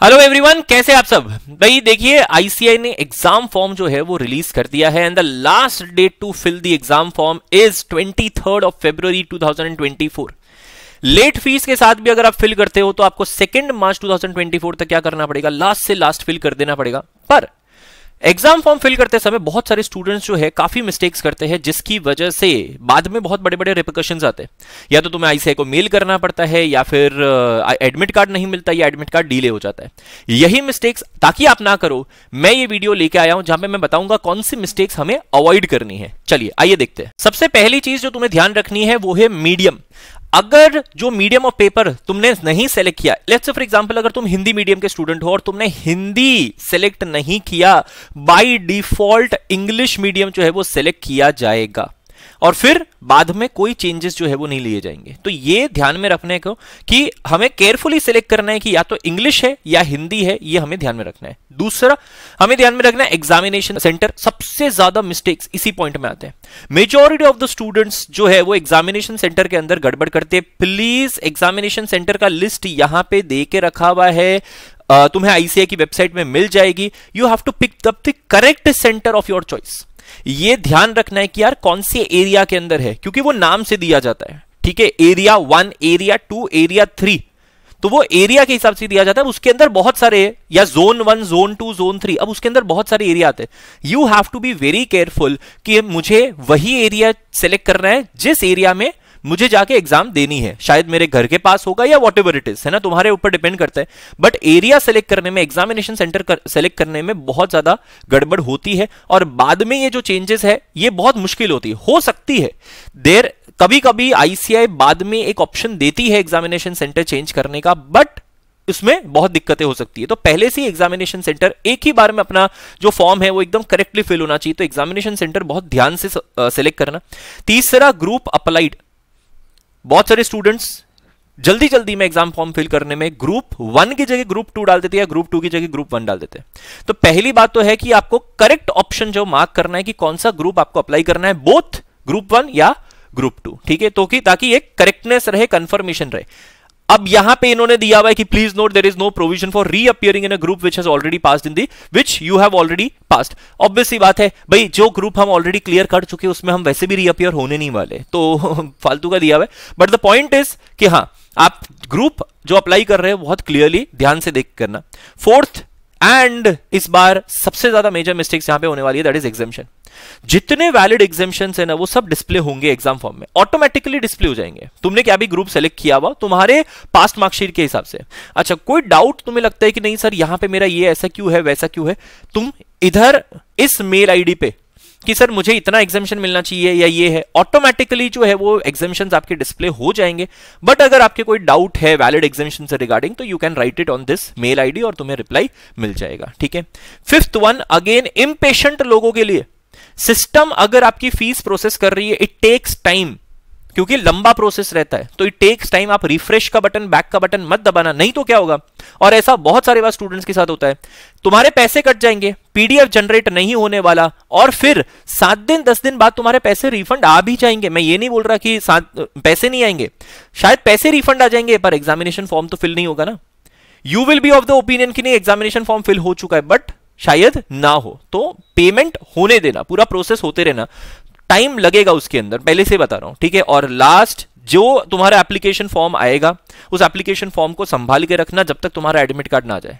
Hello everyone, कैसे आप सब। भाई देखिए, आईसीआई ने एग्जाम फॉर्म जो है वो रिलीज कर दिया है and the last date to fill the exam form is 23rd of February 2024। Late fees के साथ भी अगर आप फिल करते हो तो आपको 2 मार्च 2024 तक क्या करना पड़ेगा, लास्ट से लास्ट फिल कर देना पड़ेगा। पर एग्जाम फॉर्म फिल करते समय बहुत सारे स्टूडेंट्स जो है काफी मिस्टेक्स करते हैं, जिसकी वजह से बाद में बहुत बड़े बड़े रिपरकशंस आते हैं। या तो तुम्हें आईसीआई को मेल करना पड़ता है, या फिर एडमिट कार्ड नहीं मिलता, या एडमिट कार्ड डिले हो जाता है। यही मिस्टेक्स ताकि आप ना करो, मैं ये वीडियो लेके आया हूं जहां पे मैं बताऊंगा कौन सी मिस्टेक्स हमें अवॉइड करनी है। चलिए आइए देखते हैं। सबसे पहली चीज जो तुम्हें ध्यान रखनी है वो है मीडियम। अगर जो मीडियम ऑफ पेपर तुमने नहीं सेलेक्ट किया, लेट्स से फॉर एग्जांपल अगर तुम हिंदी मीडियम के स्टूडेंट हो और तुमने हिंदी सेलेक्ट नहीं किया, बाय डिफॉल्ट इंग्लिश मीडियम जो है वो सेलेक्ट किया जाएगा और फिर बाद में कोई चेंजेस जो है वो नहीं लिए जाएंगे। तो ये ध्यान में रखने को कि हमें केयरफुली सिलेक्ट करना है कि या तो इंग्लिश है या हिंदी है, ये हमें ध्यान में रखना है। दूसरा हमें ध्यान में रखना है एग्जामिनेशन सेंटर। सबसे ज्यादा मिस्टेक्स इसी पॉइंट में आते हैं। मेजॉरिटी ऑफ द स्टूडेंट्स जो है वो एग्जामिनेशन सेंटर के अंदर गड़बड़ करते हैं। प्लीज एग्जामिनेशन सेंटर का लिस्ट यहां पे दे के रखा हुआ है, तुम्हें आईसीआई की वेबसाइट में मिल जाएगी। You have to pick up the correct centre of your choice. ये ध्यान रखना है कि यार कौन से एरिया के अंदर है, क्योंकि वो नाम से दिया जाता है। ठीक है, एरिया 1, एरिया 2, एरिया 3, तो वो एरिया के हिसाब से दिया जाता है। उसके अंदर बहुत सारे, या जोन 1, जोन 2, जोन 3, अब उसके अंदर बहुत सारे एरिया आते हैं। You have to be very careful कि मुझे वही एरिया सेलेक्ट करना है जिस एरिया में मुझे जाके एग्जाम देनी है। शायद मेरे घर के पास होगा या व्हाटएवर इट इज, है ना, तुम्हारे ऊपर डिपेंड करता है। बट एरिया सेलेक्ट करने में, एग्जामिनेशन सेंटर सेलेक्ट करने में बहुत ज्यादा गड़बड़ होती है और बाद में ये जो चेंजेस है ये बहुत मुश्किल होती है। हो सकती है देर कभी कभी आईसीआई बाद में एक ऑप्शन देती है एग्जामिनेशन सेंटर चेंज करने का, बट उसमें बहुत दिक्कतें हो सकती है। तो पहले से एग्जामिनेशन सेंटर एक ही बार में अपना जो फॉर्म है वो एकदम करेक्टली फिल होना चाहिए। तो एग्जामिनेशन सेंटर बहुत ध्यान से सेलेक्ट करना। तीसरा, ग्रुप अप्लाइड। बहुत सारे स्टूडेंट्स जल्दी जल्दी में एग्जाम फॉर्म फिल करने में ग्रुप 1 की जगह ग्रुप 2 डाल देते हैं, या ग्रुप 2 की जगह ग्रुप 1 डाल देते हैं। तो पहली बात तो है कि आपको करेक्ट ऑप्शन जो मार्क करना है कि कौन सा ग्रुप आपको अप्लाई करना है, बोथ ग्रुप 1 या ग्रुप 2। ठीक है, तो कि ताकि एक करेक्टनेस रहे, कंफर्मेशन रहे। अब यहां पे इन्होंने दिया हुआ है कि please note there is no provision for reappearing in a group which has already passed in the which you have already passed. Obvious सी बात है भाई, जो ग्रुप हम ऑलरेडी क्लियर कर चुके हैं उसमें हम वैसे भी रीअपियर होने नहीं वाले, तो फालतू का दिया हुआ है। बट द पॉइंट इज कि हाँ, आप ग्रुप जो अप्लाई कर रहे हैं बहुत क्लियरली ध्यान से देख करना। फोर्थ एंड इस बार सबसे ज्यादा मेजर मिस्टेक्स यहां पे होने वाली है, दैट इज एग्जामिशन। जितने वैलिड एग्जामिशंस है ना वो सब डिस्प्ले होंगे एग्जाम फॉर्म में, ऑटोमेटिकली डिस्प्ले हो जाएंगे। तुमने क्या भी ग्रुप सेलेक्ट किया हुआ तुम्हारे पास्ट मार्कशीट के हिसाब से। अच्छा, कोई डाउट तुम्हें लगता है कि नहीं सर यहां पे मेरा ये ऐसा क्यों है, वैसा क्यों है, तुम इधर इस मेल आईडी पे कि सर मुझे इतना एग्जामिशन मिलना चाहिए या ये है, ऑटोमेटिकली जो है वो एग्जामिशंस आपके डिस्प्ले हो जाएंगे। बट अगर आपके कोई डाउट है वैलिड एग्जामिशन से रिगार्डिंग, तो you can write it on this mail ID और तुम्हें रिप्लाई मिल जाएगा। ठीक है। फिफ्थ वन, अगेन इम्पेशेंट लोगों के लिए, सिस्टम अगर आपकी फीस प्रोसेस कर रही है, इट टेक्स टाइम, क्योंकि लंबा प्रोसेस रहता है, तो इट टेक्स टाइम। आप रिफ्रेश का बटन, बैक का बटन मत दबाना, नहीं तो क्या होगा, और ऐसा बहुत सारे बार स्टूडेंट्स के साथ होता है, तुम्हारे पैसे कट जाएंगे, पीडीएफ जनरेट नहीं होने वाला, और फिर 7 दिन 10 दिन बाद तुम्हारे पैसे रिफंड आ भी जाएंगे। मैं ये नहीं बोल रहा कि पैसे नहीं आएंगे, शायद पैसे रिफंड आ जाएंगे, पर एग्जामिनेशन फॉर्म तो फिल नहीं होगा ना। You will be of the opinion कि नहीं एग्जामिनेशन फॉर्म फिल हो चुका है, बट शायद ना हो, तो पेमेंट होने देना, पूरा प्रोसेस होते रहना, टाइम लगेगा उसके अंदर, पहले से बता रहा हूं। ठीक है। और लास्ट, जो तुम्हारा एप्लीकेशन फॉर्म आएगा उस एप्लीकेशन फॉर्म को संभाल के रखना जब तक तुम्हारा एडमिट कार्ड ना आ जाए।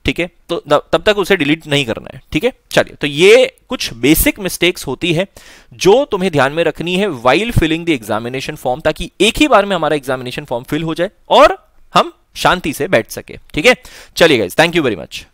ठीक है, तो तब तक उसे डिलीट नहीं करना है। ठीक है, चलिए, तो ये कुछ बेसिक मिस्टेक्स होती है जो तुम्हें ध्यान में रखनी है while filling the examination form, ताकि एक ही बार में हमारा एग्जामिनेशन फॉर्म फिल हो जाए और हम शांति से बैठ सके। ठीक है, चलिए guys, thank you very much.